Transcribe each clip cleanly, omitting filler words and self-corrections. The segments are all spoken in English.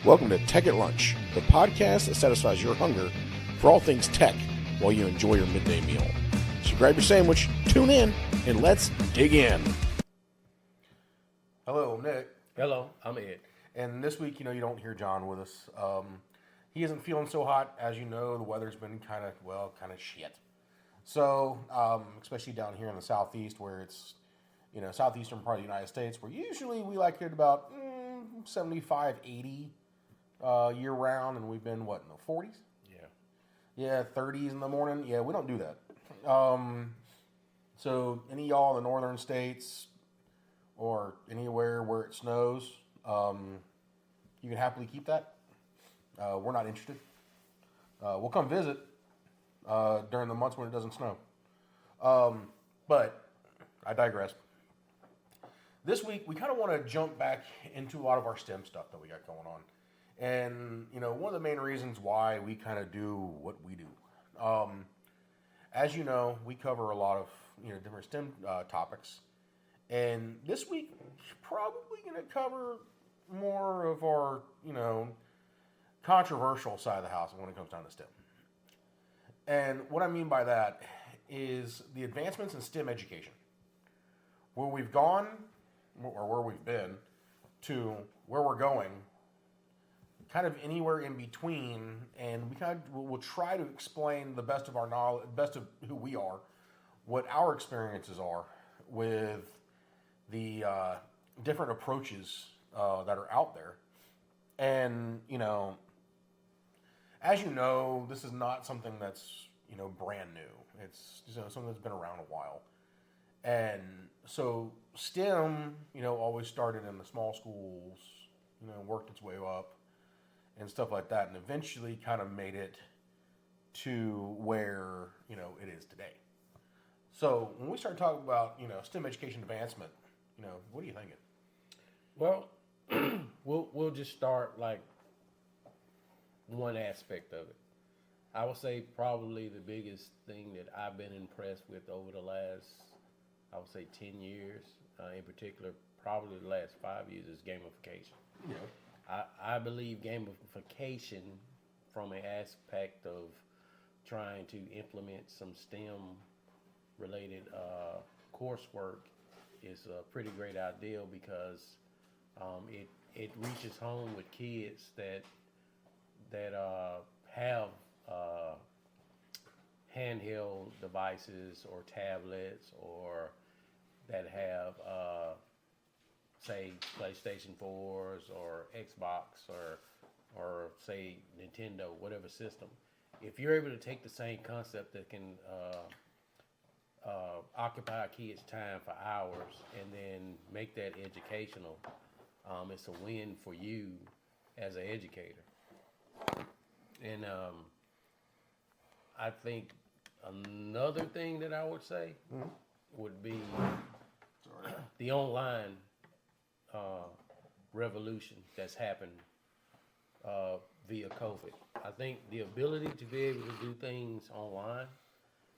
Welcome to Tech at Lunch, the podcast that satisfies your hunger for all things tech while you enjoy your midday meal. So grab your sandwich, tune in, and let's dig in. Hello, Nick. Hello, I'm Ed. And this week, you don't hear John with us. He isn't feeling so hot. As you know, the weather's been kind of shit. So, especially down here in the southeast where it's, southeastern part of the United States, where usually we like it about 75, 80 year round, and we've been, in the 40s? Yeah, 30s in the morning. Yeah, we don't do that. So, any of y'all in the northern states or anywhere where it snows, you can happily keep that. We're not interested. We'll come visit during the months when it doesn't snow. But I digress. This week, we kind of want to jump back into a lot of our STEM stuff that we got going on. And, one of the main reasons why we kind of do what we do. As you know, we cover a lot of, different STEM topics. And this week, we're probably going to cover more of our, controversial side of the house when it comes down to STEM. And what I mean by that is the advancements in STEM education. Where we've gone, or where we've been, to where we're going, kind of anywhere in between, and we'll try to explain the best of our knowledge, best of who we are, what our experiences are with the different approaches that are out there. And, as you know, this is not something that's, brand new. It's something that's been around a while. And so STEM, always started in the small schools, worked its way up and stuff like that, and eventually kind of made it to where, it is today. So when we start talking about, STEM education advancement, what are you thinking? Well, we'll just start like one aspect of it. I would say probably the biggest thing that I've been impressed with over the last, 10 years, in particular, probably the last 5 years, is gamification. Yeah. I believe gamification, from an aspect of trying to implement some STEM-related coursework, is a pretty great idea because it reaches home with kids that have handheld devices or tablets, or that have say PlayStation 4s or Xbox or say Nintendo, whatever system. If you're able to take the same concept that can occupy a kid's time for hours and then make that educational, it's a win for you as an educator. And I think another thing that I would say would be the online revolution that's happened via COVID. I think the ability to be able to do things online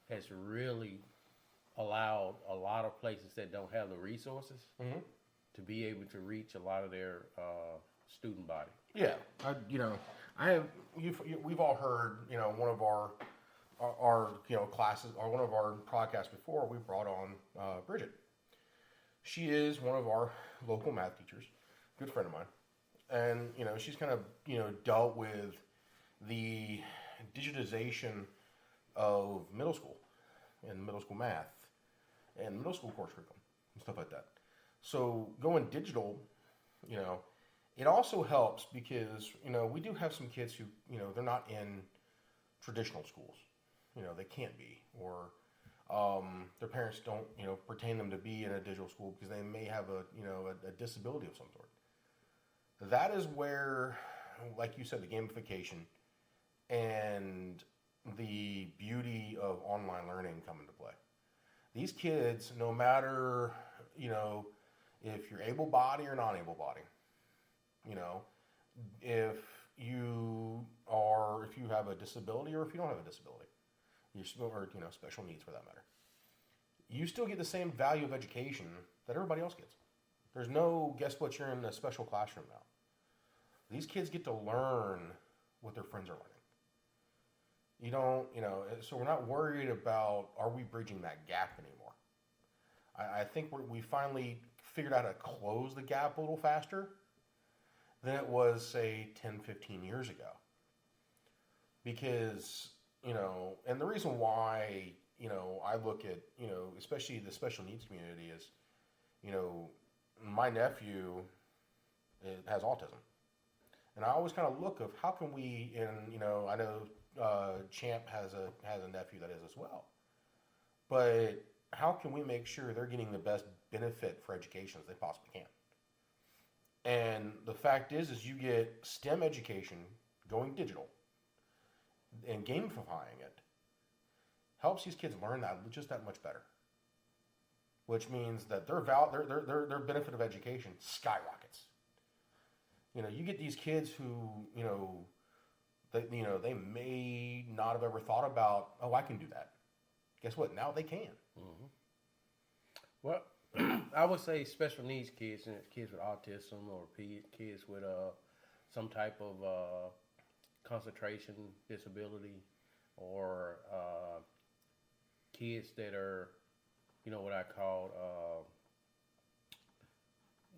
has really allowed a lot of places that don't have the resources to be able to reach a lot of their student body. Yeah, we've all heard, one of our classes, or one of our podcasts before, we brought on Bridget. She is one of our local math teachers, good friend of mine. And, she's kind of, dealt with the digitization of middle school and middle school math and middle school course curriculum and stuff like that. So going digital, it also helps because, we do have some kids who, they're not in traditional schools. They can't be, or their parents don't, pertain them to be in a digital school because they may have a disability of some sort. That is where, like you said, the gamification and the beauty of online learning come into play. These kids, no matter, if you're able-bodied or non-able-bodied, if you have a disability or if you don't have a disability, or special needs for that matter, you still get the same value of education that everybody else gets. There's no, guess what, you're in a special classroom now. These kids get to learn what their friends are learning. You don't, so we're not worried about are we bridging that gap anymore. I think we finally figured out how to close the gap a little faster than it was, say, 10, 15 years ago. Because, and the reason why, I look at, especially the special needs community is, my nephew has autism. And I always kind of look of how can we, and, I know Champ has a nephew that is as well. But how can we make sure they're getting the best benefit for education as they possibly can? And the fact is you get STEM education going digital and gamifying it helps these kids learn that just that much better. Which means that their benefit of education skyrockets. You get these kids who, they may not have ever thought about, oh, I can do that. Guess what? Now they can. Mm-hmm. Well, I would say special needs kids and kids with autism or kids with some type of concentration disability or kids that are, what I call,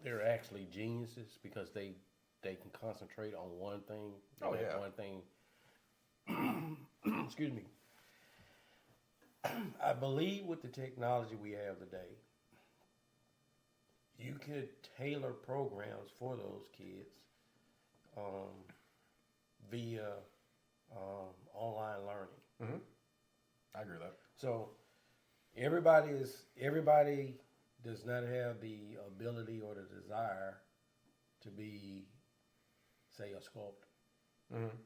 they're actually geniuses because they can concentrate on one thing. Oh, yeah. One thing. Excuse me. I believe with the technology we have today, you could tailor programs for those kids via online learning. Mm-hmm. I agree with that. So everybody does not have the ability or the desire to be, say, a sculptor. Mm-hmm.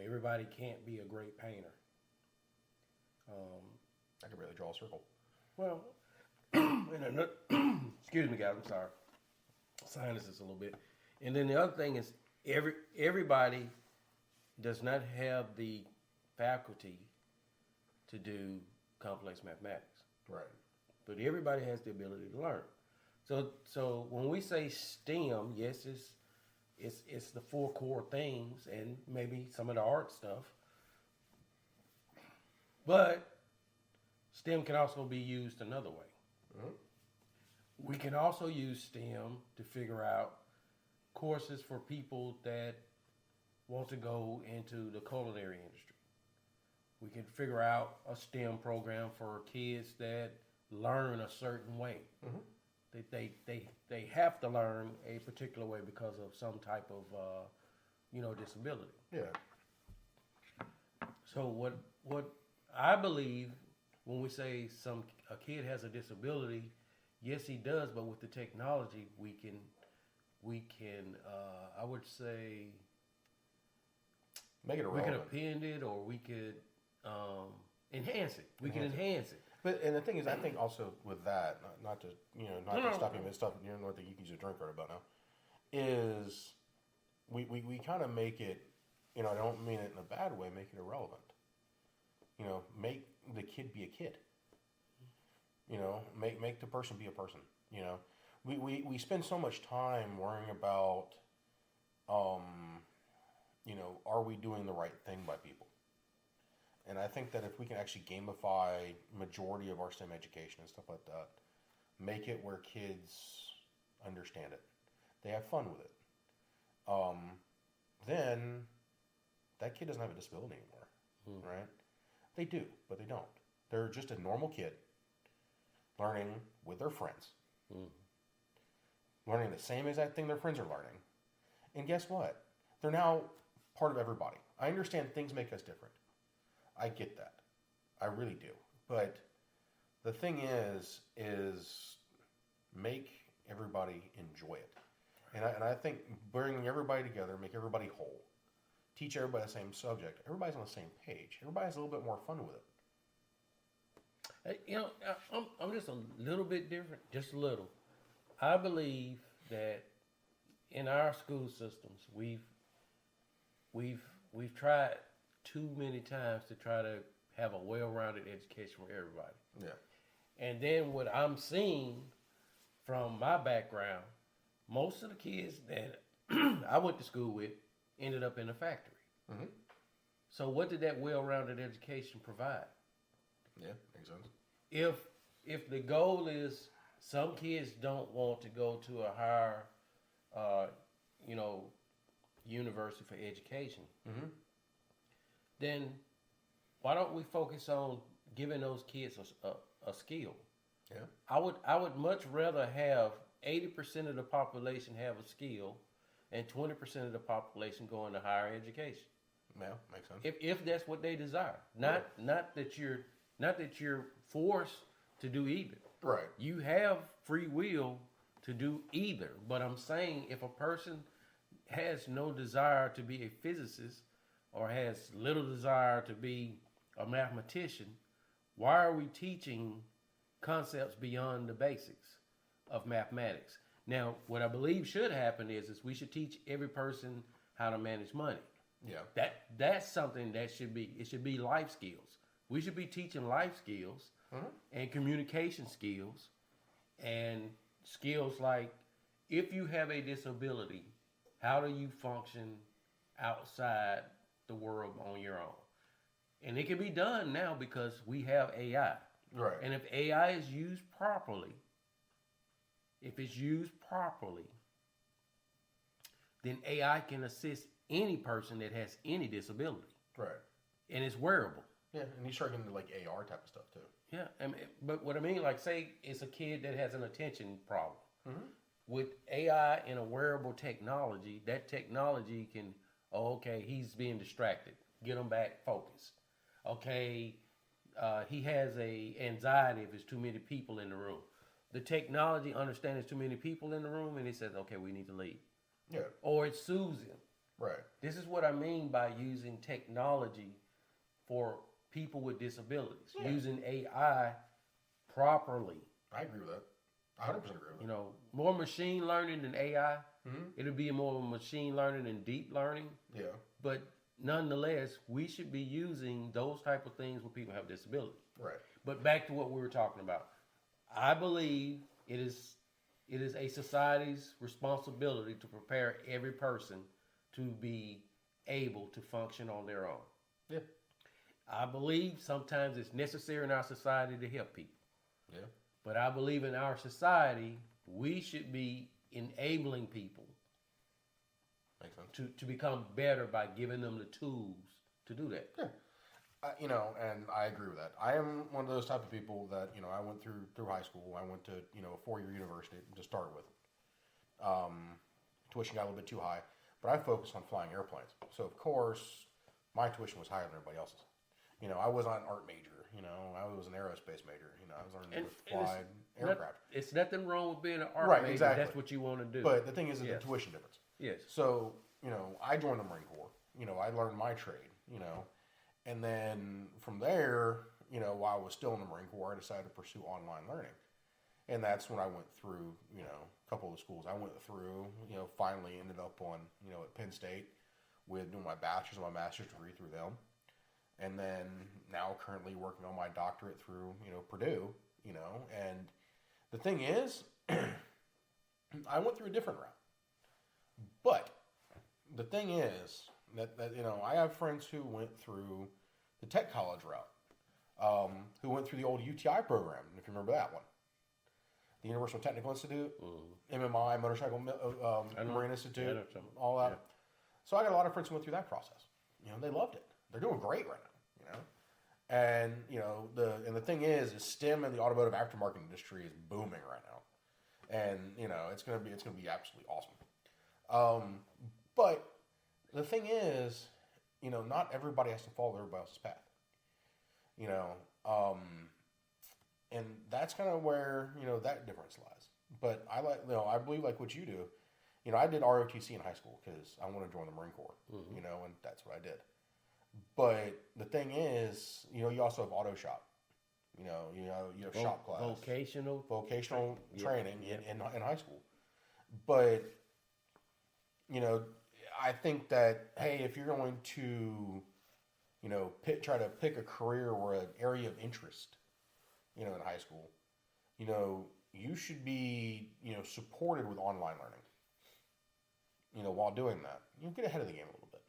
Everybody can't be a great painter. I can barely draw a circle. Well, excuse me, guys. I'm sorry. Sinuses a little bit. And then the other thing is, everybody does not have the faculty to do complex mathematics. Right. But everybody has the ability to learn. So when we say STEM, yes, it's the four core things and maybe some of the art stuff. But STEM can also be used another way. Mm-hmm. We can also use STEM to figure out courses for people that want to go into the culinary industry. We can figure out a STEM program for kids that learn a certain way. Mm-hmm. They have to learn a particular way because of some type of disability. Yeah. So what I believe when we say a kid has a disability, yes he does, but with the technology we can I would say make it we irrelevant. can append it or we could enhance it. We can enhance it. But and the thing is, I think also with that, not to stop you, but stuff you know what you can use a drink right about now, is we kind of make it, I don't mean it in a bad way, make it irrelevant. Make the kid be a kid. Make the person be a person. We spend so much time worrying about, are we doing the right thing by people? And I think that if we can actually gamify majority of our STEM education and stuff like that, make it where kids understand it, they have fun with it, then that kid doesn't have a disability anymore, right? They do, but they don't. They're just a normal kid learning with their friends, learning the same exact thing their friends are learning. And guess what? They're now part of everybody. I understand things make us different. I get that. I really do. But the thing is make everybody enjoy it. And I think bringing everybody together, make everybody whole, teach everybody the same subject. Everybody's on the same page. Everybody has a little bit more fun with it. I'm just a little bit different, just a little. I believe that in our school systems, we've tried too many times to try to have a well-rounded education for everybody. Yeah. And then what I'm seeing from my background, most of the kids that I went to school with ended up in a factory. Mm-hmm. So what did that well-rounded education provide? Yeah, makes sense. If the goal is some kids don't want to go to a higher, you know, university for education, Mm-hmm. then why don't we focus on giving those kids a skill? Yeah. I would much rather have 80% of the population have a skill and 20% of the population go into higher education. Yeah, makes sense. If that's what they desire. Not that you're forced to do either. Right. You have free will to do either. But I'm saying if a person has no desire to be a physicist or has little desire to be a mathematician, why are we teaching concepts beyond the basics of mathematics? Now, what I believe should happen is we should teach every person how to manage money. Yeah. That's something that should be life skills. We should be teaching life skills and communication skills and skills like if you have a disability, how do you function outside the world on your own? And it can be done now because we have AI. Right. And if AI is used properly, then AI can assist any person that has any disability. Right. And it's wearable. Yeah, and you start getting into like AR type of stuff too. Yeah, I mean, but what I mean, like, say it's a kid that has an attention problem. Mm-hmm. With AI and a wearable technology, that technology can, okay, he's being distracted. Get him back focused. Okay, he has a anxiety if there's too many people in the room. The technology understands there's too many people in the room, and it says, okay, we need to leave. Yeah. Or it soothes him. Right. This is what I mean by using technology for people with disabilities. Yeah. Using AI properly. I agree with that. I 100% agree with You that. know, more machine learning than AI. Mm-hmm. It'll be more machine learning than deep learning. Yeah. But nonetheless, we should be using those type of things when people have disabilities. Right. But back to what we were talking about. I believe it is a society's responsibility to prepare every person to be able to function on their own. Yeah. I believe sometimes it's necessary in our society to help people. Yeah. But I believe in our society, we should be enabling people Makes sense. to become better by giving them the tools to do that. Yeah. You know, and I agree with that. I am one of those type of people that, you know, I went through high school. I went to, you know, a 4-year university to start with. Tuition got a little bit too high, but I focused on flying airplanes. So, of course, my tuition was higher than everybody else's. You know, I was not an art major. You know, I was an aerospace major. You know, I was learning to fly aircraft. It's nothing wrong with being an art Right, major. exactly. That's what you want to do. But the thing is Yes. the tuition difference. Yes. So, you know, I joined the Marine Corps. You know, I learned my trade, you know. And then from there, you know, while I was still in the Marine Corps, I decided to pursue online learning. And that's when I went through, you know, a couple of the schools I went through, you know, finally ended up on, you know, at Penn State with doing my bachelor's and my master's degree through them. And then now currently working on my doctorate through, you know, Purdue, you know. And the thing is, I went through a different route. But the thing is that you know, I have friends who went through the tech college route, who went through the old UTI program, if you remember that one. The Universal Technical Institute, MMI, Motorcycle Marine Institute, all that. Yeah. So I got a lot of friends who went through that process. You know, they loved it. They're doing great right now, you know. And, you know, the thing is STEM in the automotive aftermarket industry is booming right now. And, you know, it's gonna be absolutely awesome. But the thing is, you know, not everybody has to follow everybody else's path. You know, and that's kind of where, you know, that difference lies. But I believe like what you do. You know, I did ROTC in high school because I wanted to join the Marine Corps, you know, and that's what I did. But the thing is, you know, you also have auto shop. You have shop class. Vocational training in high school. But, you know, I think that, hey, if you're going to, you know, try to pick a career or an area of interest, you know, in high school, you know, you should be, you know, supported with online learning. while doing that, you get ahead of the game a little bit.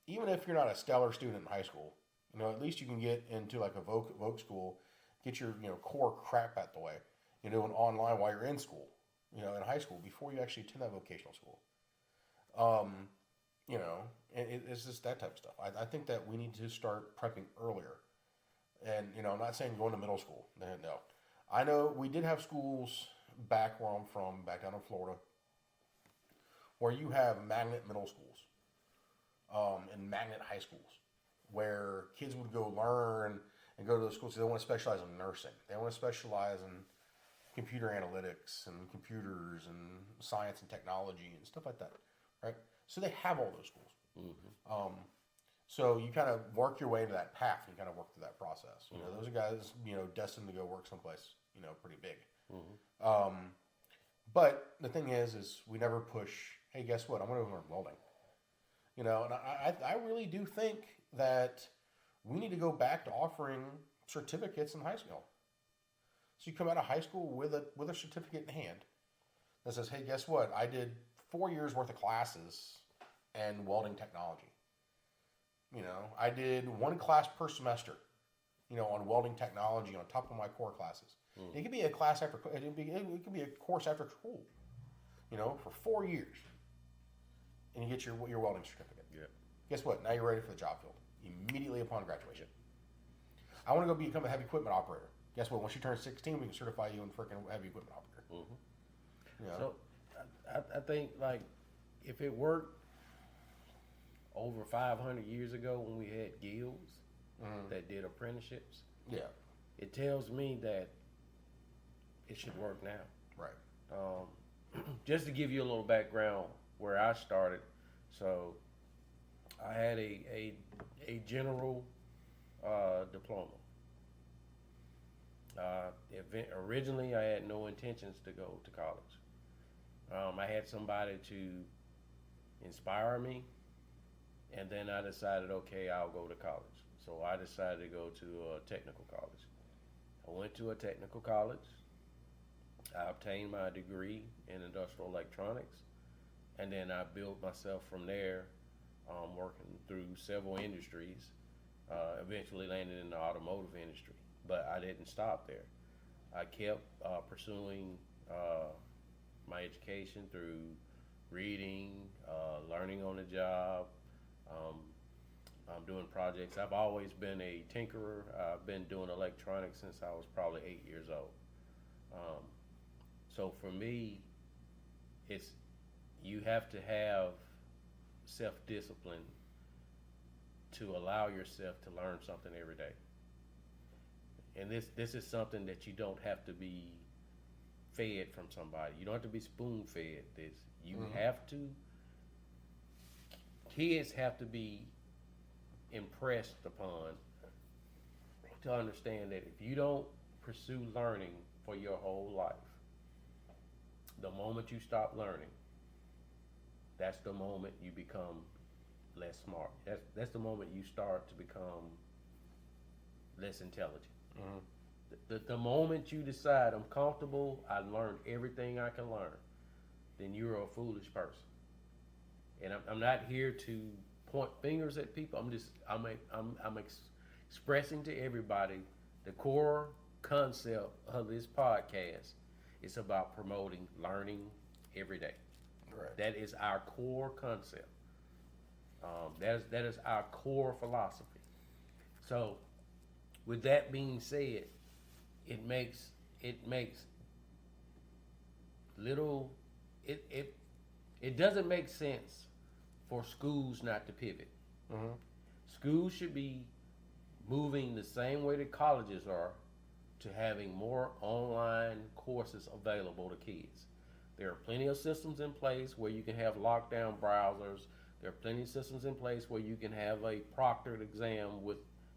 Even if you're not a stellar student in high school, at least you can get into like a voc school, get your core crap out the way, and online while you're in school, in high school before you actually attend that vocational school. It's just that type of stuff. I think that we need to start prepping earlier. And, I'm not saying going to middle school. No. I know we did have schools back where I'm from, back down in Florida, where you have magnet middle schools and magnet high schools where kids would go learn and go to those schools. So they want to specialize in nursing. They want to specialize in computer analytics and computers and science and technology and stuff like that, right? So they have all those schools. Mm-hmm. So you kind of work your way into that path. And you kind of work through that process. Those are guys, destined to go work someplace, pretty big. Mm-hmm. But the thing is we never push, hey, guess what? I'm going to learn welding. And I really do think that we need to go back to offering certificates in high school. So you come out of high school with a certificate in hand that says, hey, guess what? I did 4 years worth of classes in welding technology. I did one class per semester, on welding technology on top of my core classes. It could be a class it could be a course after school, for 4 years. And you get your welding certificate. Yeah. Guess what? Now you're ready for the job field immediately upon graduation. I want to go become a heavy equipment operator. Guess what? Once you turn 16, we can certify you in freaking heavy equipment operator. Mm-hmm. So I think, like, if it worked over 500 years ago when we had guilds that did apprenticeships, it tells me that it should work now. Right. Just to give you a little background where I started, so I had a general diploma. Originally, I had no intentions to go to college. I had somebody to inspire me, and then I decided, okay, I'll go to college. So I decided to go to a technical college. I went to a technical college. I obtained my degree in industrial electronics, and then I built myself from there, working through several industries, eventually landed in the automotive industry. But I didn't stop there. I kept pursuing my education through reading, learning on the job, doing projects. I've always been a tinkerer. I've been doing electronics since I was probably 8 years old. So for me, you have to have self-discipline to allow yourself to learn something every day. And this is something that you don't have to be fed from somebody. You don't have to be spoon-fed this. You have to, kids have to be impressed upon to understand that if you don't pursue learning for your whole life, the moment you stop learning, that's the moment you become less smart. That's the moment you start to become less intelligent. Mm-hmm. The moment you decide I'm comfortable, I learned everything I can learn, then you're a foolish person. And I'm not here to point fingers at people. I'm expressing to everybody the core concept of this podcast. It's about promoting learning every day. Right. That is our core concept. That is our core philosophy. So, with that being said, it makes little. It doesn't make sense for schools not to pivot. Mm-hmm. Schools should be moving the same way that colleges are to having more online courses available to kids. There are plenty of systems in place where you can have lockdown browsers. There are plenty of systems in place where you can have a proctored exam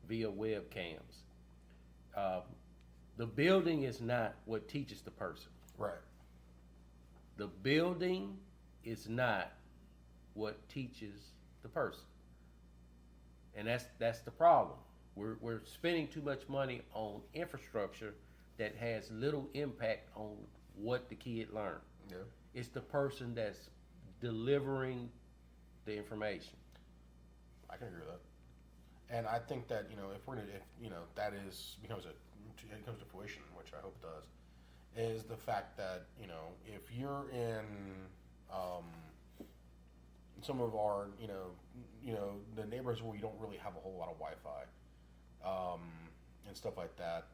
via webcams. The building is not what teaches the person. Right. The building is not what teaches the person. And that's the problem. We're spending too much money on infrastructure that has little impact on what the kid learns. Yeah. It's the person that's delivering the information. I can agree with that. And I think that if that becomes it comes to fruition, which I hope it does, is the fact that if you're in some of our the neighborhoods where you don't really have a whole lot of Wi-Fi and stuff like that,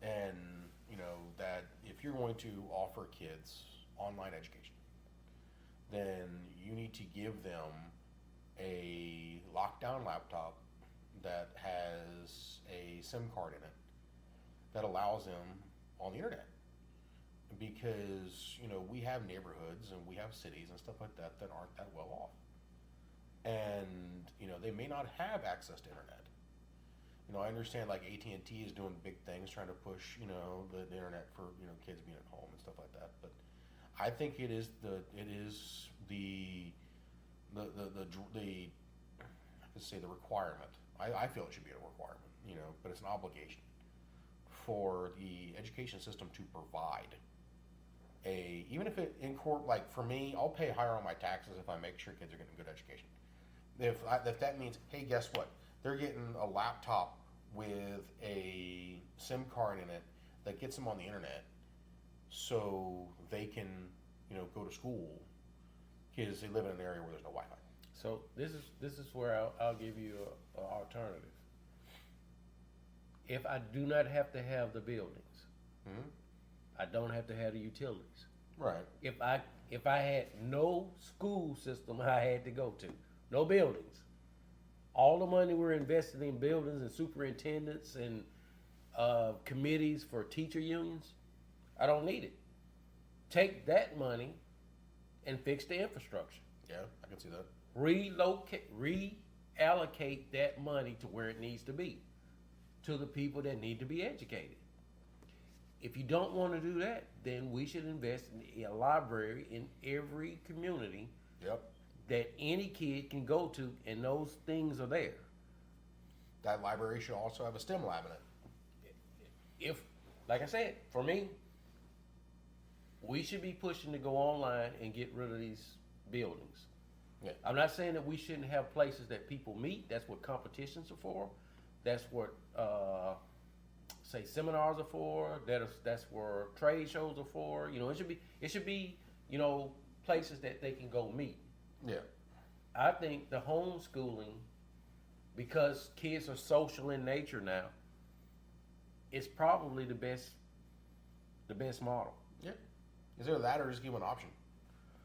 and that if you're going to offer kids online education, then you need to give them a lockdown laptop that has a SIM card in it that allows them on the internet. Because we have neighborhoods and we have cities and stuff like that aren't that well off, and they may not have access to internet. I understand like AT&T is doing big things trying to push the internet for kids being at home and stuff like that, but I think it is the requirement. I feel it should be a requirement, but it's an obligation for the education system to provide even if it in court, like for me, I'll pay higher on my taxes if I make sure kids are getting good education. If that means, hey, guess what? They're getting a laptop with a SIM card in it that gets them on the internet, so they can go to school because they live in an area where there's no Wi-Fi. So this is where I'll give you an alternative. If I do not have to have the buildings, Mm-hmm. I don't have to have the utilities. Right. If I had no school system I had to go to, no buildings, all the money we're investing in buildings and superintendents and committees for teacher unions, I don't need it. Take that money and fix the infrastructure. Yeah, I can see that. Reallocate that money to where it needs to be, to the people that need to be educated. If you don't want to do that, then we should invest in a library in every community. Yep. That any kid can go to, and those things are there. That library should also have a STEM lab in it. If, like I said, for me, we should be pushing to go online and get rid of these buildings. Yeah. I'm not saying that we shouldn't have places that people meet. That's what competitions are for. That's what say seminars are for. That's where trade shows are for. It should be places that they can go meet. Yeah. I think the homeschooling, because kids are social in nature now, is probably the best model. Yeah. Is there that or just give them an option?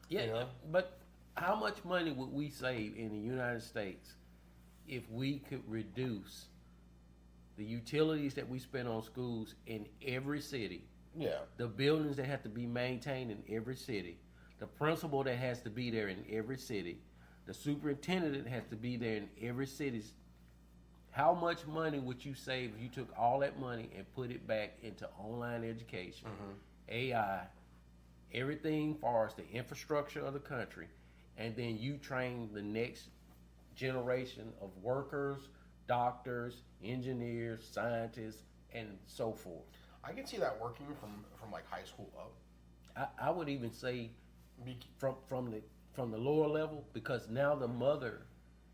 Yeah, but how much money would we save in the United States if we could reduce the utilities that we spend on schools in every city? Yeah. The buildings that have to be maintained in every city, the principal that has to be there in every city, the superintendent that has to be there in every city. How much money would you save if you took all that money and put it back into online education, AI, everything far as the infrastructure of the country, and then you train the next generation of workers, doctors, engineers, scientists, and so forth? I can see that working from like high school up. I would even say from the lower level, because now the mother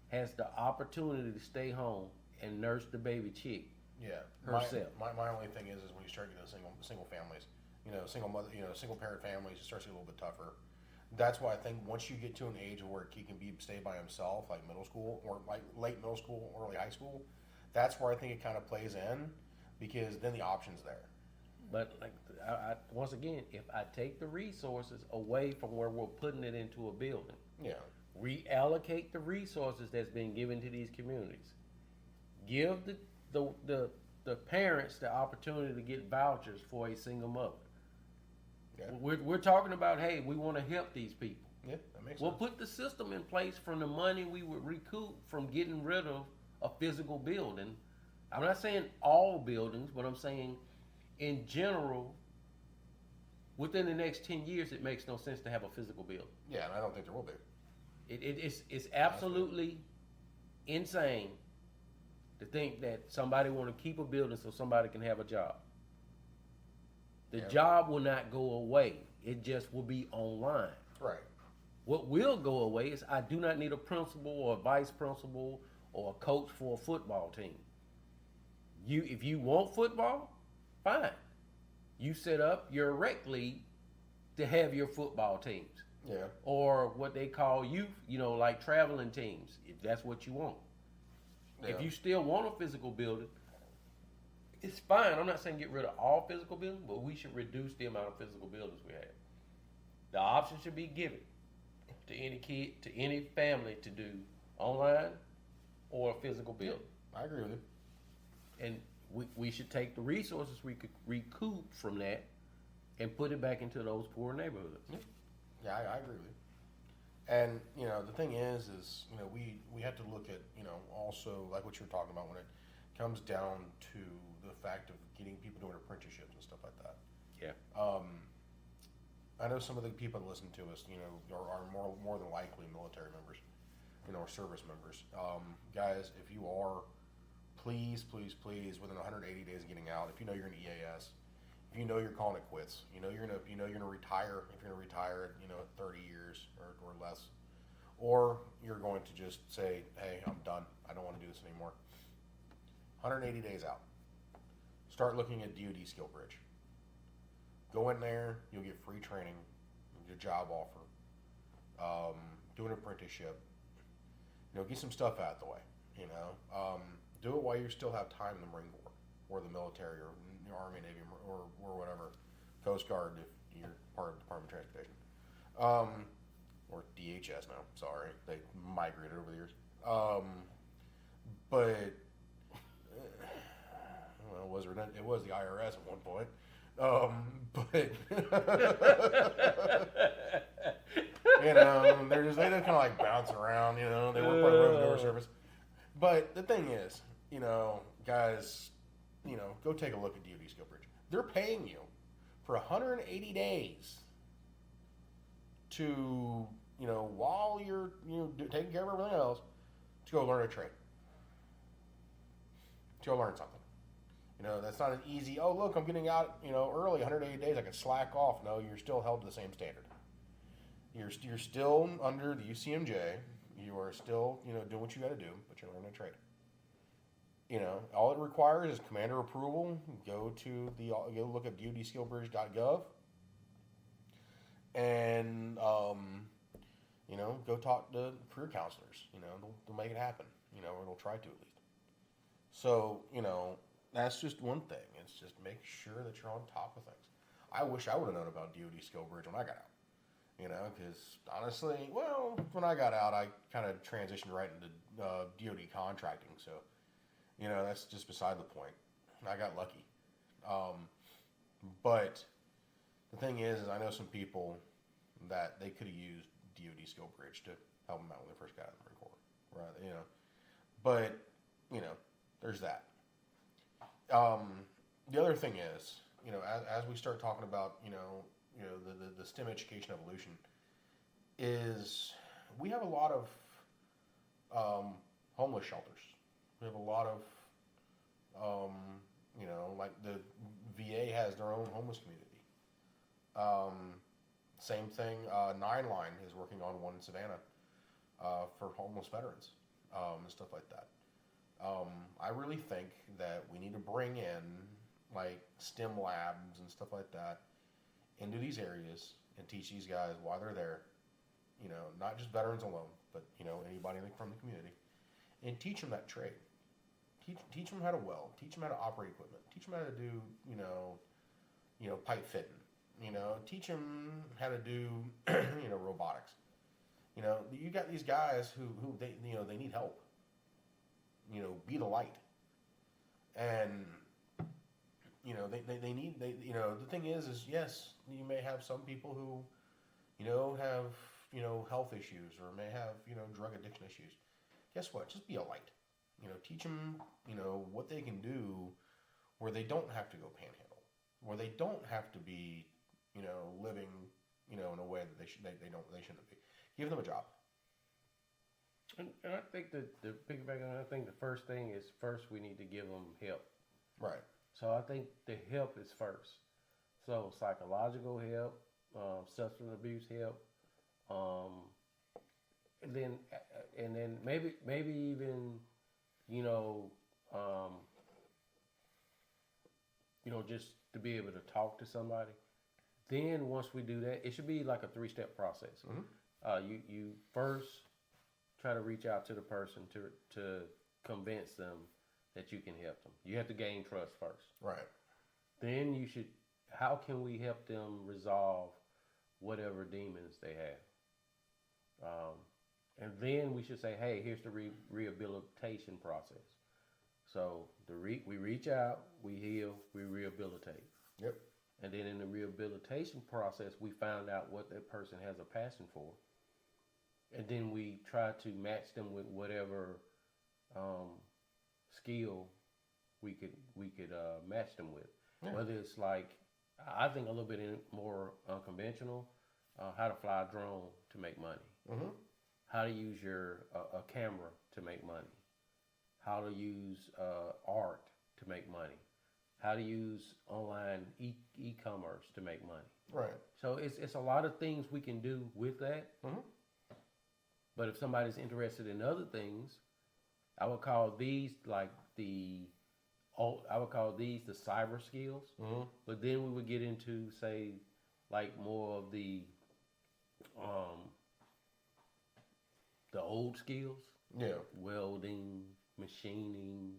has the opportunity to stay home and nurse the baby chick. Yeah. Herself. My only thing is when you start getting single families, single mother, single parent families, it starts to get a little bit tougher. That's why I think once you get to an age where he can stay by himself, like middle school or like late middle school, early high school, that's where I think it kind of plays in, because then the option's there. But like once again, if I take the resources away from where we're putting it into a building, reallocate the resources that's been given to these communities, give the parents the opportunity to get vouchers for a single mother. Yeah. We're talking about, hey, we want to help these people. Yeah, that makes We'll sense. put the system in place from the money we would recoup from getting rid of a physical building. I'm not saying all buildings, but I'm saying in general, within the next 10 years, it makes no sense to have a physical building. Yeah, and I don't think there will be. It's absolutely insane to think that somebody want to keep a building so somebody can have a job. The job will not go away. It just will be online. Right. What will go away is I do not need a principal or a vice principal or a coach for a football team. If you want football, fine. You set up your rec league to have your football teams. Yeah. Or what they call youth, like traveling teams, if that's what you want. Yeah. If you still want a physical building, it's fine. I'm not saying get rid of all physical buildings, but we should reduce the amount of physical buildings we have. The option should be given to any kid, to any family to do online or a physical building. I agree with you. And we should take the resources we could recoup from that and put it back into those poor neighborhoods. Yeah, I agree with you. And the thing is we have to look at also like what you're talking about when it comes down to the fact of getting people doing apprenticeships and stuff like that. Yeah. I know some of the people that listen to us, are more than likely military members, or service members. Guys, if you are, please, within 180 days of getting out, if you know you're an EAS, if you know you're calling it quits, you're gonna retire. If you're gonna retire at 30 years or less, or you're going to just say, hey, I'm done. I don't want to do this anymore. 180 days out. Start looking at DoD Skill Bridge. Go in there, you'll get free training, you'll get a job offer, do an apprenticeship, get some stuff out of the way, do it while you still have time in the Marine Corps or the military or the Army, Navy, or whatever, Coast Guard if you're part of the Department of Transportation, or DHS now, sorry, they migrated over the years, but well, it was the IRS at one point. But they just kind of like bounce around. They were part of the Road Service. But the thing is, guys, go take a look at DoD Skill Bridge. They're paying you for 180 days to, while you're taking care of everything else, to go learn a trade, to go learn something. That's not an easy, oh, look, I'm getting out, early, 180 days, I can slack off. No, you're still held to the same standard. You're still under the UCMJ. You are still, doing what you got to do, but you're learning a trade. All it requires is commander approval. Go look at dodskillbridge.gov and, go talk to career counselors. They'll make it happen, or they'll try to at least. So, that's just one thing. It's just make sure that you're on top of things. I wish I would have known about DoD Skill Bridge when I got out. Because honestly, when I got out, I kind of transitioned right into DoD contracting. So, that's just beside the point. I got lucky. But the thing is I know some people that they could have used DoD Skill Bridge to help them out when they first got out of the Marine Corps. Right? But, there's that. The other thing is, as we start talking about, the STEM education evolution, is we have a lot of homeless shelters. We have a lot of, like the VA has their own homeless community. Same thing, Nine Line is working on one in Savannah for homeless veterans and stuff like that. I really think that we need to bring in like STEM labs and stuff like that into these areas and teach these guys why they're there. Not just veterans alone, but anybody from the community, and teach them that trade. Teach them how to weld. Teach them how to operate equipment. Teach them how to do pipe fitting. Teach them how to do robotics. You got these guys who they need help. Be the light. And, they need, the thing is yes, you may have some people who, have, health issues or may have, drug addiction issues. Guess what? Just be a light. Teach them, what they can do where they don't have to go panhandle, where they don't have to be, living, in a way that they shouldn't be. Give them a job. And I think the piggyback on, I think the first thing is we need to give them help. Right. So I think the help is first. So psychological help, substance abuse help, and then maybe even, you know, um, just to be able to talk to somebody. Then once we do that, it should be like a 3-step process. You first try to reach out to the person to convince them that you can help them. You have to gain trust first. Right. Then you should. How can we help them resolve whatever demons they have? And then we should say, hey, here's the rehabilitation process. So we reach out, we heal, we rehabilitate. Yep. And then in the rehabilitation process, we find out what that person has a passion for. And then we try to match them with whatever skill we could match them with. Yeah. Whether it's like, I think a little bit more unconventional, how to fly a drone to make money. Mm-hmm. How to use a camera to make money. How to use art to make money. How to use online e-commerce to make money. Right. So it's a lot of things we can do with that. Mm-hmm. But if somebody's interested in other things, I would call these the cyber skills. Mm-hmm. But then we would get into, say, like more of the old skills. Yeah. Welding, machining,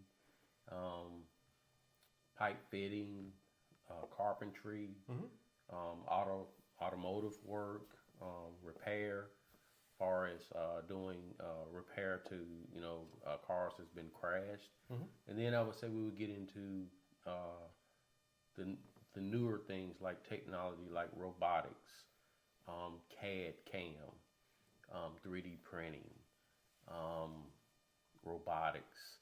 pipe fitting, carpentry, automotive work, repair, as far as doing repair to cars that's been crashed. Mm-hmm. And then I would say we would get into the newer things like technology, like robotics, CAD, CAM, 3D printing, robotics,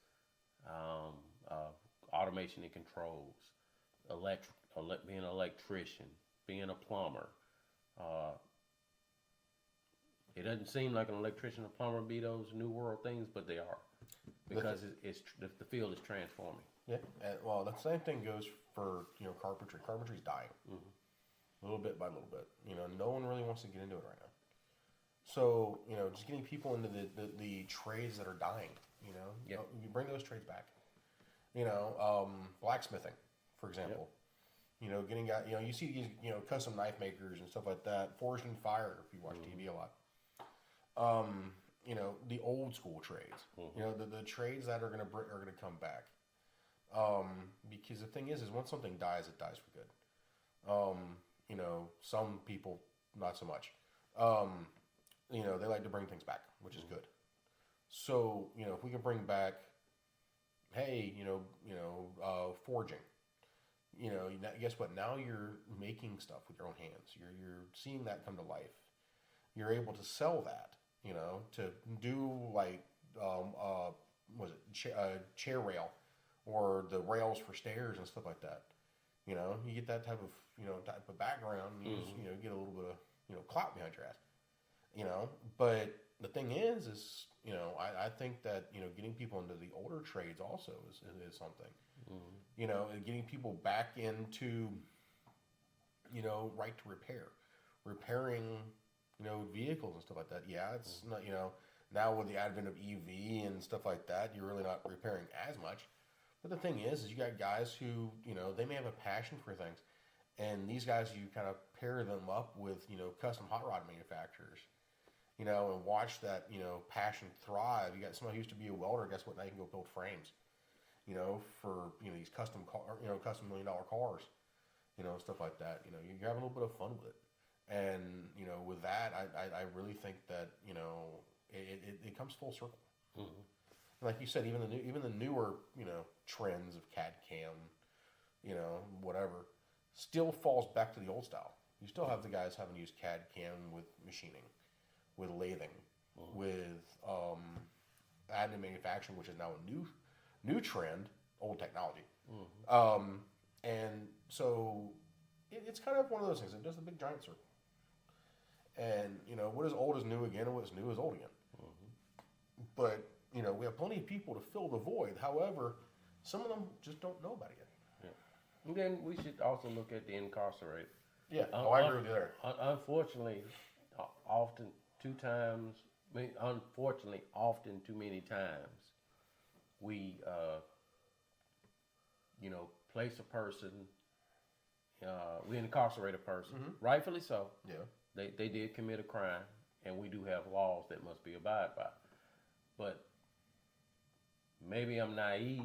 automation and controls, being an electrician, being a plumber. It doesn't seem like an electrician or plumber be those new world things, but they are, because the field is transforming. Yeah, well, the same thing goes for carpentry. Carpentry's dying, little bit by little bit. No one really wants to get into it right now. So just getting people into the trades that are dying. You bring those trades back. Blacksmithing, for example. Yep. Getting out. You see these custom knife makers and stuff like that. Forged in Fire, if you watch TV a lot. The old school trades. The trades that are gonna come back. Because the thing is once something dies, it dies for good. Some people not so much. They like to bring things back, which is good. So if we can bring back, hey, forging. Guess what? Now you're making stuff with your own hands. You're seeing that come to life. You're able to sell that. To do like chair rail, or the rails for stairs and stuff like that. You get that type of background. You just, get a little bit of clout behind your ass. But the thing is I think that getting people into the older trades also is something. Mm-hmm. Getting people back into right to repair, repairing vehicles and stuff like that. Yeah, it's not now with the advent of EV and stuff like that, you're really not repairing as much. But the thing is you got guys who they may have a passion for things, and these guys, you kind of pair them up with custom hot rod manufacturers. And watch that, passion thrive. You got somebody who used to be a welder, guess what? Now you can go build frames, for, these custom $1 million cars, stuff like that. You're having a little bit of fun with it. And, with that, I really think that, it comes full circle. Mm-hmm. Like you said, even the newer, trends of CAD CAM, whatever, still falls back to the old style. You still have the guys having used CAD CAM with machining, with lathing, with additive manufacturing, which is now a new trend, old technology. Mm-hmm. And so it's kind of one of those things. It does the big giant circle. And, what is old is new again, and what is new is old again. Mm-hmm. But, we have plenty of people to fill the void. However, some of them just don't know about it yet. Yeah. And then we should also look at the incarcerated. Yeah, I agree with you there. Unfortunately, often 2 times, mean, unfortunately, often too many times, we, place a person, we incarcerate a person, rightfully so. Yeah. They did commit a crime, and we do have laws that must be abided by. But maybe I'm naive.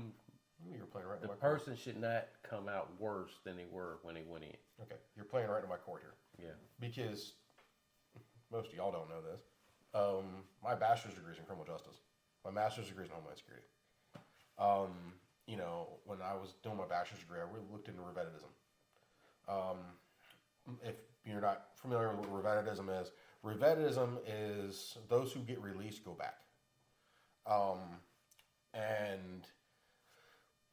You're playing right in The my court. person should not come out worse than they were when they went in. Okay, you're playing right in my court here. Yeah. Because most of y'all don't know this. My bachelor's degree is in criminal justice. My master's degree is in homeland security. When I was doing my bachelor's degree, I really looked into revetivism. If you're not familiar with what revetivism is those who get released go back. And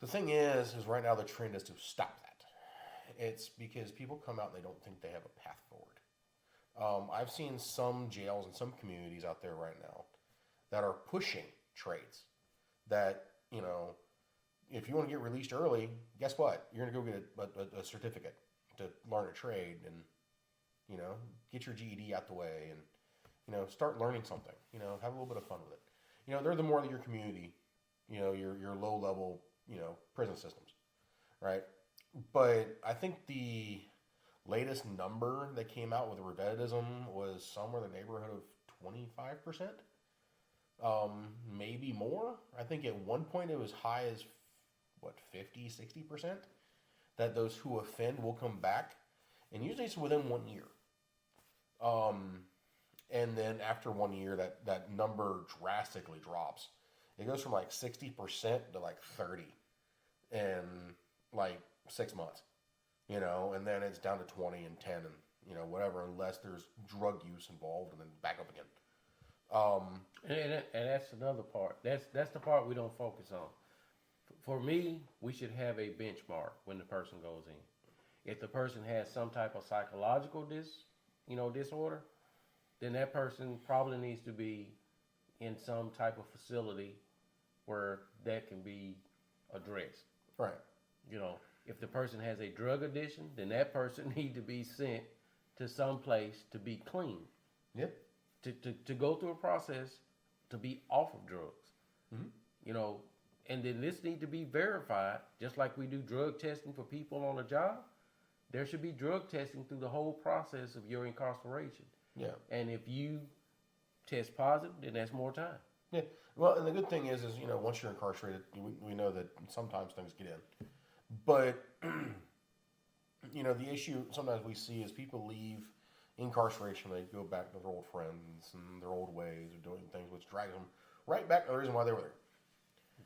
the thing is right now the trend is to stop that. It's because people come out and they don't think they have a path forward. I've seen some jails and some communities out there right now that are pushing trades that, if you want to get released early, guess what? You're going to go get a certificate to learn a trade and, get your GED out the way and, start learning something, have a little bit of fun with it. They're the more of your community, your low level, prison systems, right? But I think the latest number that came out with revetivism was somewhere in the neighborhood of 25%, maybe more. I think at one point it was high as 50, 60% that those who offend will come back, and usually it's within 1 year. And then after 1 year, that number drastically drops. It goes from like 60% to like 30 in like 6 months, and then it's down to 20 and 10 and, whatever, unless there's drug use involved, and then back up again. And that's another part. That's the part we don't focus on. For me, we should have a benchmark when the person goes in. If the person has some type of psychological disorder, then that person probably needs to be in some type of facility where that can be addressed. Right. If the person has a drug addiction, then that person needs to be sent to some place to be clean. Yep. To go through a process to be off of drugs. Mm-hmm. And then this needs to be verified, just like we do drug testing for people on a job. There should be drug testing through the whole process of your incarceration. Yeah. And if you test positive, then that's more time. Yeah. Well, and the good thing is once you're incarcerated, we know that sometimes things get in. But, the issue sometimes we see is people leave incarceration, they go back to their old friends and their old ways of doing things, which drags them right back to the reason why they were there.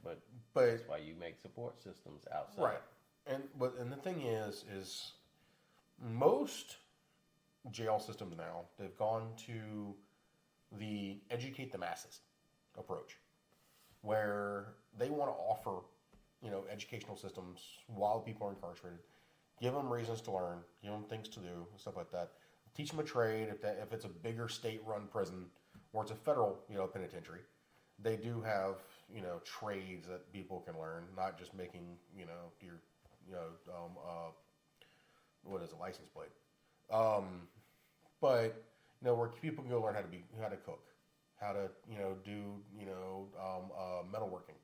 But that's why you make support systems outside. Right. And the thing is most jail systems now, they've gone to the educate the masses approach, where they want to offer, educational systems while people are incarcerated, give them reasons to learn, give them things to do, stuff like that. Teach them a trade if it's a bigger state-run prison or it's a federal, penitentiary. They do have, trades that people can learn, not just making, your, what is a license plate. But, where people can go learn how to cook, how to, do, metalworking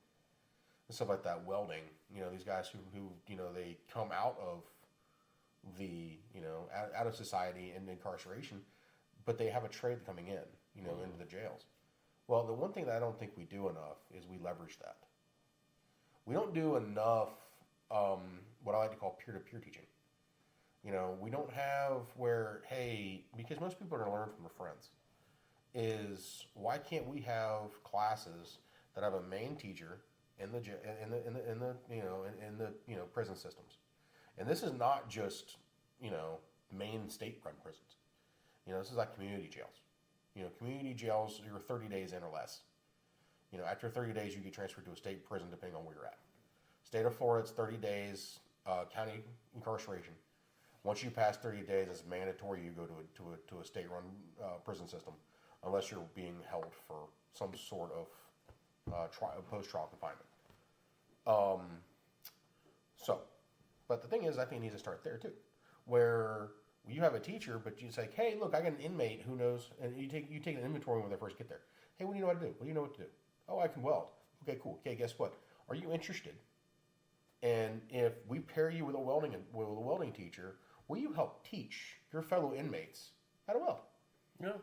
and stuff like that, welding. These guys who they come out of the, out of society and incarceration, but they have a trade coming in, into the jails. Well, the one thing that I don't think we do enough is we leverage that. We don't do enough, what I like to call peer-to-peer teaching. We don't have where, hey, because most people are going to learn from their friends, is why can't we have classes that have a main teacher in the prison systems? And this is not just, main state-run prisons. This is like community jails. Community jails, you're 30 days in or less. After 30 days, you get transferred to a state prison depending on where you're at. State of Florida, it's 30 days county incarceration. Once you pass 30 days, it's mandatory you go to a state-run prison system, unless you're being held for some sort of post-trial confinement. But the thing is, I think it needs to start there too, where you have a teacher, but you say, hey, look, I got an inmate who knows, and you take an inventory when they first get there. Hey, what do you know how to do? What do you know what to do? Oh, I can weld. Okay, cool. Okay, guess what? Are you interested? And if we pair you with a welding teacher, will you help teach your fellow inmates how to weld? Yeah.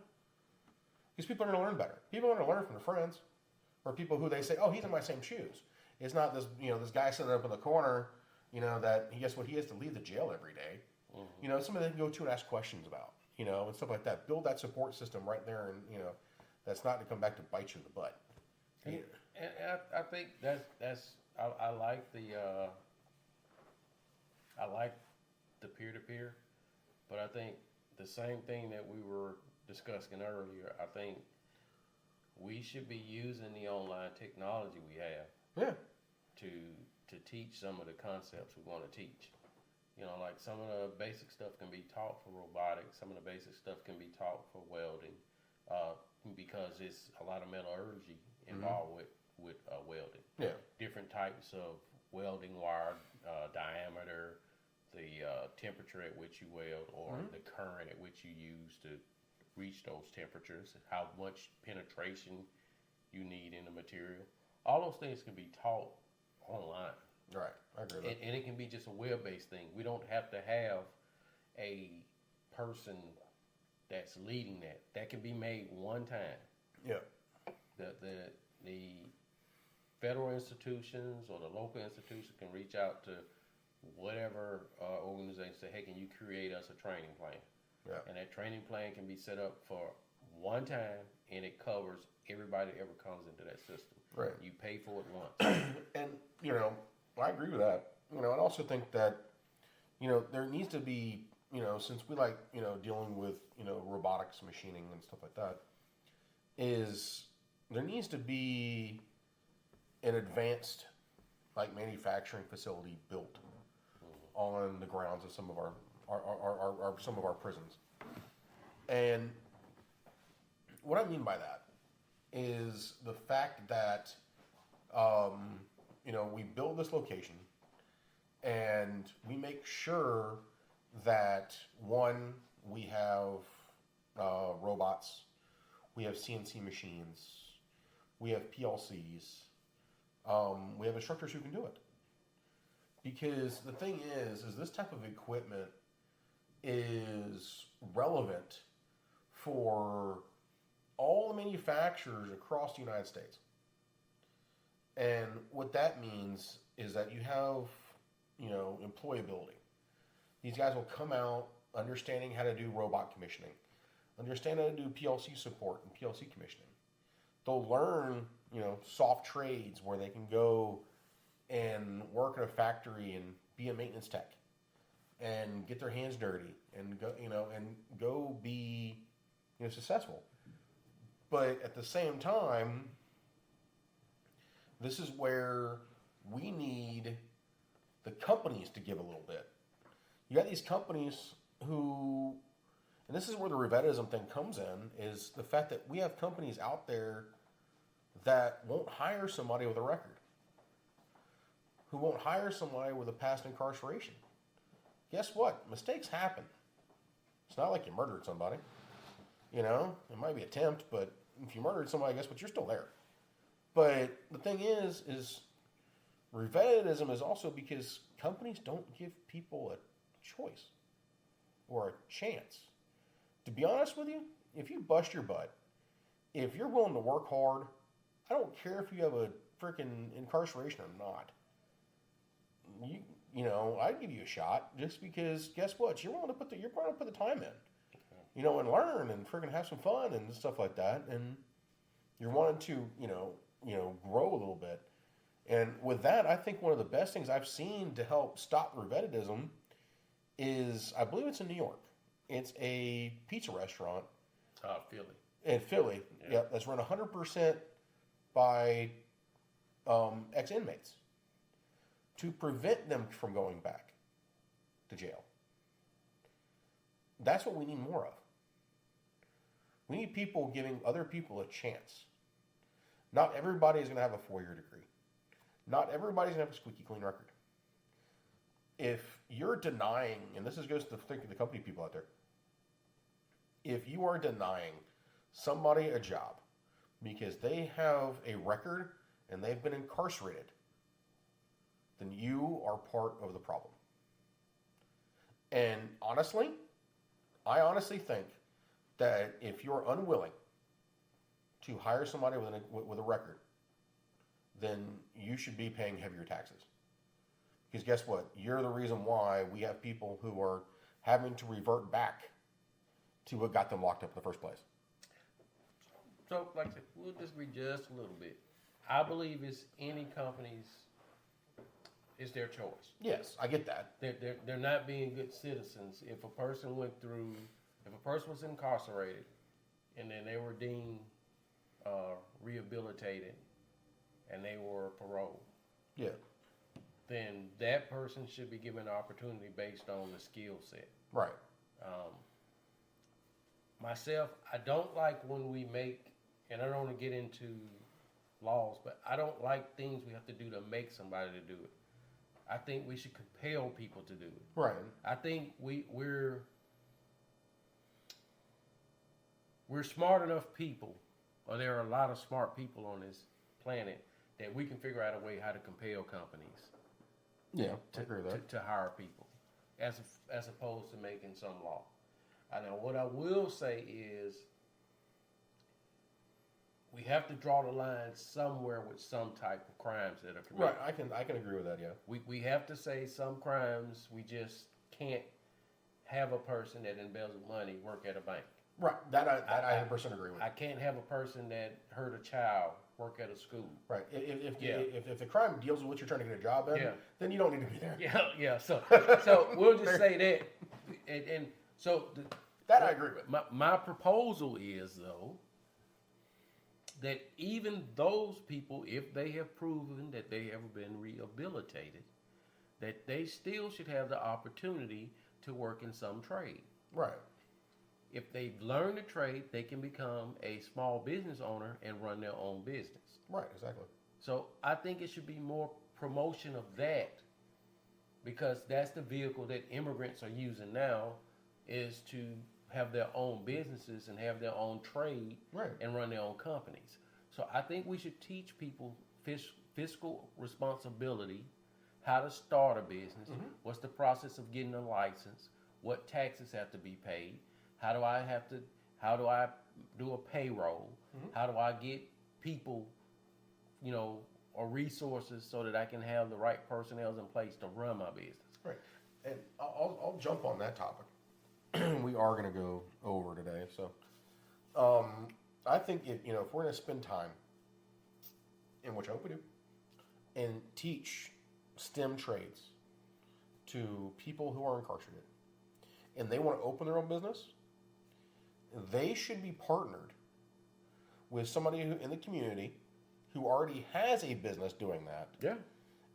Because people are going to learn better. People are going to learn from their friends, or people who they say, "Oh, he's in my same shoes." It's not this, this guy sitting up in the corner, that guess what? He has to leave the jail every day. Mm-hmm. Somebody they can go to and ask questions about, and stuff like that. Build that support system right there, and that's not to come back to bite you in the butt. And I think I like the peer-to-peer, but I think the same thing that we were discussing earlier, I think we should be using the online technology we have Yeah. to teach some of the concepts we want to teach. Like some of the basic stuff can be taught for robotics, some of the basic stuff can be taught for welding, because it's a lot of metallurgy involved with welding. Yeah. Different types of welding wire diameter, the temperature at which you weld, or the current at which you use to reach those temperatures, how much penetration you need in the material. All those things can be taught online. Right. I agree with that. And it can be just a web-based thing. We don't have to have a person that's leading that. That can be made one time. Yeah. The federal institutions or the local institutions can reach out to whatever organization, say, hey, can you create us a training plan? Yeah. And that training plan can be set up for one time, and it covers everybody that ever comes into that system. Right. You pay for it once. And, I agree with that. I also think that, there needs to be, since we like, dealing with, robotics, machining, and stuff like that, is there needs to be an advanced, like, manufacturing facility built on the grounds of some of our prisons. And what I mean by that is the fact that, we build this location and we make sure that, one, we have robots, we have CNC machines, we have PLCs, we have instructors who can do it. Because the thing is this type of equipment is relevant for all the manufacturers across the United States. And what that means is that you have, employability. These guys will come out understanding how to do robot commissioning, understand how to do PLC support and PLC commissioning. They'll learn, soft trades where they can go and work in a factory and be a maintenance tech and get their hands dirty and go be successful. But at the same time, this is where we need the companies to give a little bit. You got these companies who, and this is where the revettism thing comes in, is the fact that we have companies out there that won't hire somebody with a record, who won't hire somebody with a past incarceration. Guess what? Mistakes happen. It's not like you murdered somebody. It might be attempt, but if you murdered somebody, guess what? You're still there. But the thing is revettism is also because companies don't give people a choice or a chance. To be honest with you, if you bust your butt, if you're willing to work hard, I don't care if you have a freaking incarceration or not. I'd give you a shot just because. Guess what? You're willing to put the time in, and learn and freaking have some fun and stuff like that, and you're wanting to, grow a little bit. And with that, I think one of the best things I've seen to help stop revettism is, I believe it's in New York. It's a pizza restaurant. Philly. In Philly, yeah, that's run 100% by ex-inmates to prevent them from going back to jail. That's what we need more of. We need people giving other people a chance. Not everybody is going to have a 4-year degree. Not everybody's going to have a squeaky clean record. If you're denying, and this goes to the company people out there, if you are denying somebody a job because they have a record and they've been incarcerated, then you are part of the problem. And honestly, I honestly think that if you're unwilling to hire somebody with a record, then you should be paying heavier taxes. Because guess what? You're the reason why we have people who are having to revert back to what got them locked up in the first place. So, like I said, we'll disagree just a little bit. I believe it's any company's, it's their choice. Yes, I get that. They're not being good citizens. If a person was incarcerated and then they were deemed rehabilitated and they were paroled, Yeah. then that person should be given an opportunity based on the skill set. Right. Myself, I don't like when we make, and I don't want to get into laws, but I don't like things we have to do to make somebody to do it. I think we should compel people to do it. Right. I think we're smart enough people, or there are a lot of smart people on this planet, that we can figure out a way how to compel companies Yeah, I agree with that. to hire people, as opposed to making some law. I know what I will say is we have to draw the line somewhere with some type of crimes that are committed. Right, I can agree with that, yeah. We have to say some crimes we just can't have a person that embezzled money work at a bank. Right, that I 100% agree with. I can't have a person that hurt a child work at a school. Right, if the crime deals with what you're trying to get a job in, Yeah. then you don't need to be there. Yeah. So we'll just say that, and so That I agree with. My proposal is though that even those people, if they have proven that they have been rehabilitated, that they still should have the opportunity to work in some trade. Right. If they've learned a trade, they can become a small business owner and run their own business. Right, exactly. So I think it should be more promotion of that, because that's the vehicle that immigrants are using now, is to have their own businesses and have their own trade, Right. and run their own companies. So I think we should teach people fiscal responsibility, how to start a business, what's the process of getting a license, what taxes have to be paid, how do I do a payroll, how do I get people, or resources so that I can have the right personnel in place to run my business. Right. And I'll jump on that topic. We are going to go over today, so I think if we're going to spend time, in which I hope we do, and teach STEM trades to people who are incarcerated, and they want to open their own business, they should be partnered with somebody who in the community who already has a business doing that. Yeah.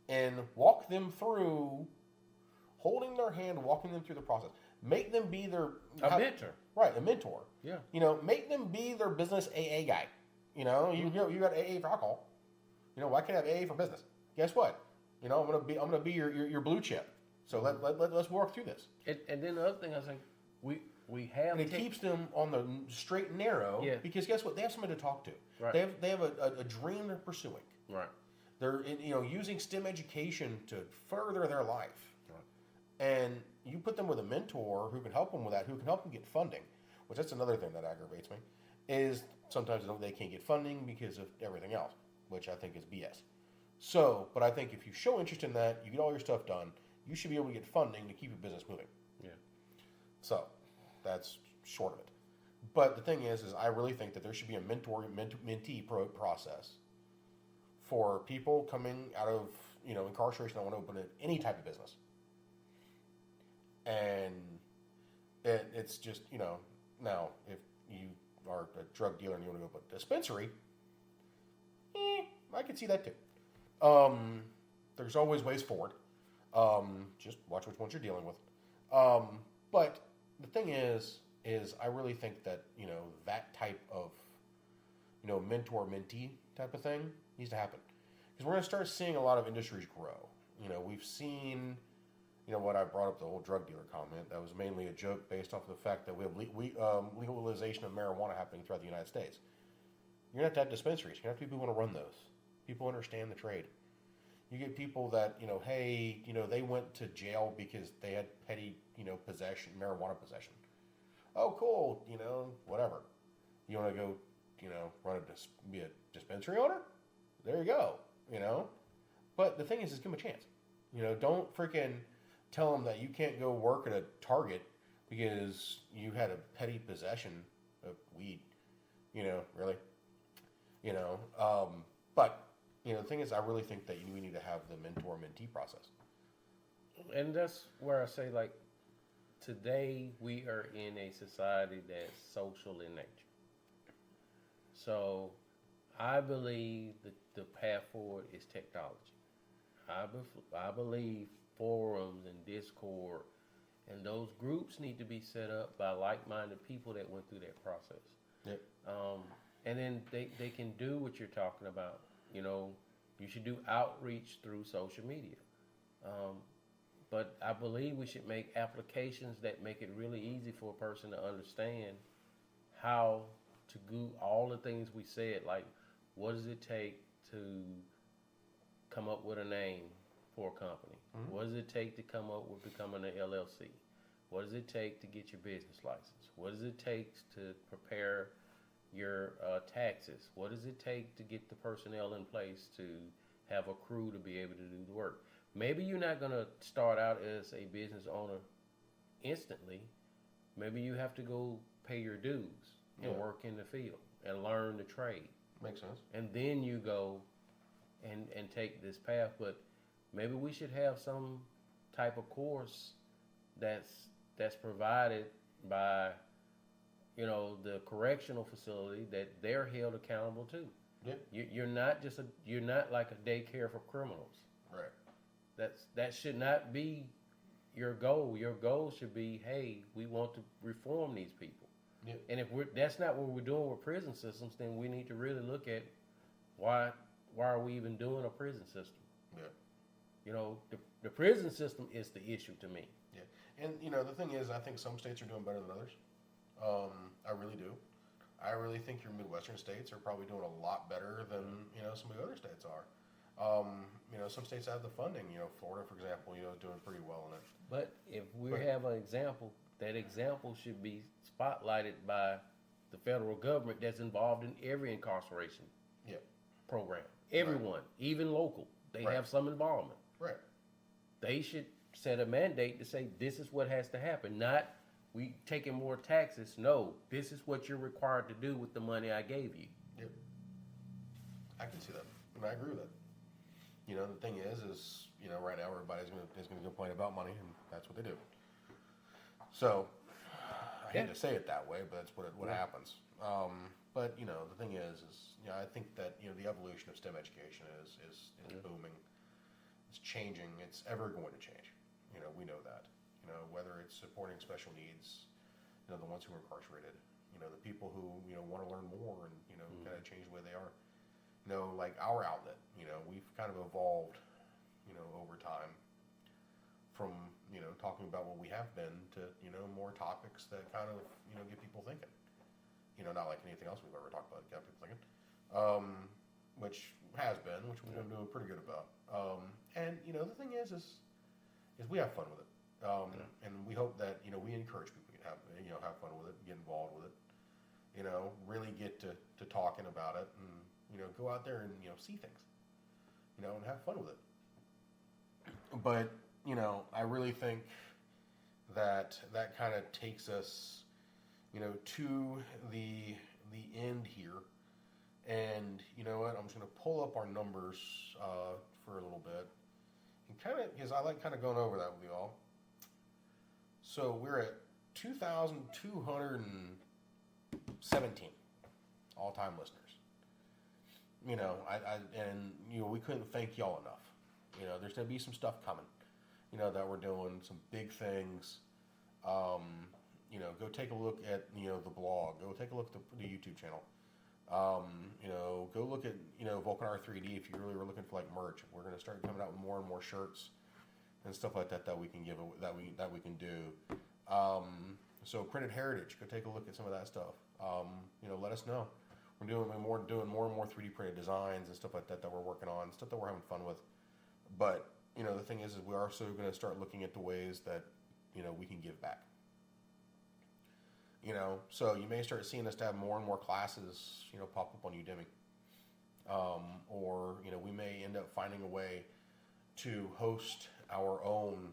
And walk them through, holding their hand, walking them through the process. Make them be their mentor. Right, a mentor. Yeah. Make them be their business AA guy. You got AA for alcohol. Why can't I have AA for business? Guess what? I'm gonna be your blue chip. So let's work through this. And then the other thing I was saying, we have, and it keeps them on the straight and narrow. Yeah. Because guess what? They have somebody to talk to. Right. They have a dream they're pursuing. Right. They're using STEM education to further their life. Right. And you put them with a mentor who can help them with that, who can help them get funding, which that's another thing that aggravates me, is sometimes they can't get funding because of everything else, which I think is BS. So, but I think if you show interest in that, you get all your stuff done, you should be able to get funding to keep your business moving. Yeah. So, that's short of it. But the thing is I really think that there should be a mentee process for people coming out of incarceration that want to open any type of business. And it's just now if you are a drug dealer and you want to open a dispensary, I can see that too. There's always ways forward. Just watch which ones you're dealing with. But the thing is I really think that that type of mentor-mentee type of thing needs to happen, because we're going to start seeing a lot of industries grow. We've seen what I brought up, the whole drug dealer comment. That was mainly a joke based off of the fact that we have legalization of marijuana happening throughout the United States. You're gonna have to have dispensaries. You're gonna have people who want to run those. People understand the trade. You get people that, hey, they went to jail because they had petty, marijuana possession. Oh, cool, whatever. You want to go, be a dispensary owner? There you go, But the thing is give them a chance. Don't freaking tell them that you can't go work at a Target because you had a petty possession of weed. Really. But the thing is, I really think that we need to have the mentor-mentee process. And that's where I say, like, today we are in a society that's social in nature. So I believe that the path forward is technology. I believe forums and Discord and those groups need to be set up by like-minded people that went through that process. Yep. And then they can do what you're talking about. You should do outreach through social media. But I believe we should make applications that make it really easy for a person to understand how to do all the things we said. Like, what does it take to come up with a name for a company? Mm-hmm. What does it take to come up with becoming an LLC? What does it take to get your business license? What does it take to prepare your taxes? What does it take to get the personnel in place to have a crew to be able to do the work? Maybe you're not going to start out as a business owner instantly. Maybe you have to go pay your dues and work in the field and learn the trade. Makes sense. And then you go and take this path. But maybe we should have some type of course that's provided by the correctional facility that they're held accountable to. Yeah. You're not like a daycare for criminals. Right. That should not be your goal. Your goal should be, hey, we want to reform these people. Yeah. And if that's not what we're doing with prison systems, then we need to really look at why are we even doing a prison system? Yeah. The prison system is the issue to me. Yeah. And the thing is, I think some states are doing better than others. I really do. I really think your Midwestern states are probably doing a lot better than some of the other states are. Some states have the funding. Florida, for example, is doing pretty well in it. But if we have an example, that example should be spotlighted by the federal government that's involved in every incarceration program. Everyone, even local, they have some involvement. Right. They should set a mandate to say this is what has to happen, not we taking more taxes. No, this is what you're required to do with the money I gave you. Yep. I can see that, and I agree with that. The thing is right now everybody's gonna complain about money, and that's what they do. So I hate to say it that way, but that's what happens. But the thing is I think that the evolution of STEM education is booming. It's changing. It's ever going to change. We know that. Whether it's supporting special needs, the ones who are incarcerated, the people who want to learn more and kind of change the way they are. Like our outlet, we've kind of evolved, over time from talking about what we have been to more topics that kind of get people thinking. Not like anything else we've ever talked about, get people thinking. Which we've been doing pretty good about. And the thing is we have fun with it. And we hope that we encourage people to have fun with it, get involved with it. Really get to talking about it, and go out there and see things, and have fun with it. But I really think that kind of takes us to the end here. And you know what? I'm just going to pull up our numbers for a little bit, and kind of because I like kind of going over that with you all. So we're at 2,217 all-time listeners. We couldn't thank y'all enough. There's going to be some stuff coming. That we're doing some big things. Go take a look at the blog. Go take a look at the YouTube channel. Go look at Vulcan R3D if you really were looking for like merch. We're going to start coming out with more and more shirts and stuff like that we can give that we can do. So Printed Heritage, go take a look at some of that stuff. Let us know. We're doing more and more 3D printed designs and stuff like that we're working on, stuff that we're having fun with. But you know, the thing is we're also going to start looking at the ways that, you know, we can give back. You know, so you may start seeing us to have more and more classes, you know, pop up on Udemy. Or, you know, we may end up finding a way to host our own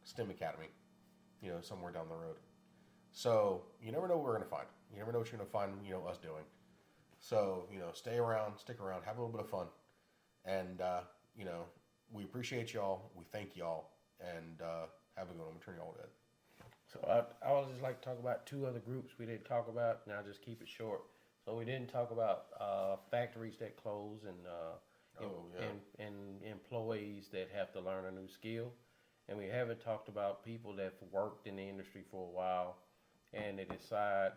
STEM Academy, you know, somewhere down the road. So you never know what we're going to find. You never know what you're going to find, you know, us doing. So, you know, stick around, have a little bit of fun. And, you know, we appreciate y'all. We thank y'all. And have a good one. I'm going to turn y'all to Ed. So I would just like to talk about 2 other groups we didn't talk about, and I'll just keep it short. So we didn't talk about factories that close and employees that have to learn a new skill. And we haven't talked about people that have worked in the industry for a while and they decide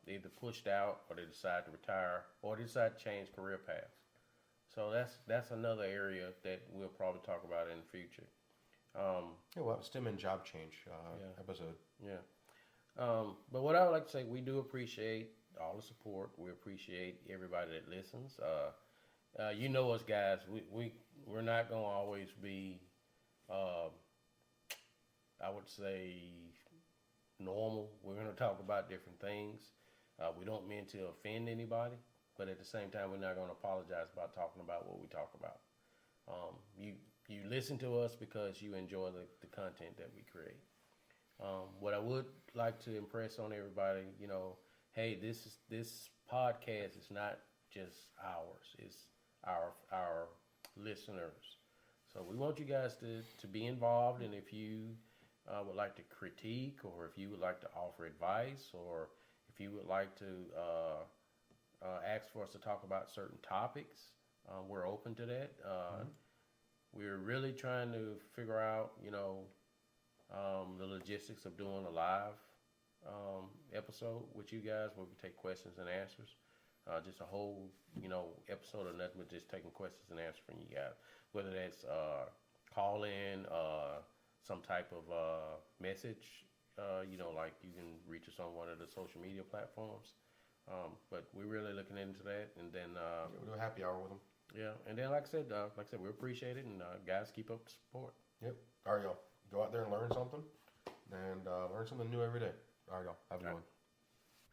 they either pushed out or they decide to retire or they decide to change career paths. So that's another area that we'll probably talk about in the future. We'll have a STEM and job change episode. Yeah. But what I would like to say, we do appreciate all the support. We appreciate everybody that listens. You know us guys, we're not going to always be, I would say, normal. We're going to talk about different things. We don't mean to offend anybody, but at the same time, we're not going to apologize about talking about what we talk about. You listen to us because you enjoy the content that we create. What I would like to impress on everybody, you know, hey, this podcast is not just ours; it's our listeners. So we want you guys to be involved, and if you would like to critique, or if you would like to offer advice, or if you would like to ask for us to talk about certain topics, we're open to that. We're really trying to figure out, you know, the logistics of doing a live episode with you guys where we take questions and answers. Just a whole, you know, episode of nothing but just taking questions and answers from you guys. Whether that's call in, some type of message, you know, like you can reach us on one of the social media platforms. But we're really looking into that, and then we'll do a happy hour with them. Yeah, and then like I said, we appreciate it, and guys, keep up the support. Yep. All right, y'all. Go out there and learn something, and learn something new every day. All right, y'all. Have a good one.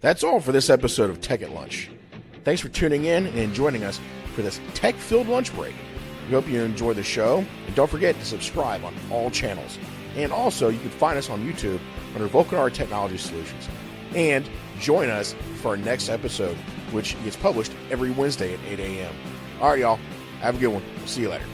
That's all for this episode of Tech at Lunch. Thanks for tuning in and joining us for this tech-filled lunch break. We hope you enjoy the show, and don't forget to subscribe on all channels. And also, you can find us on YouTube under Vulcanar Technology Solutions. And join us for our next episode, which gets published every Wednesday at 8 a.m. All right, y'all. Have a good one. See you later.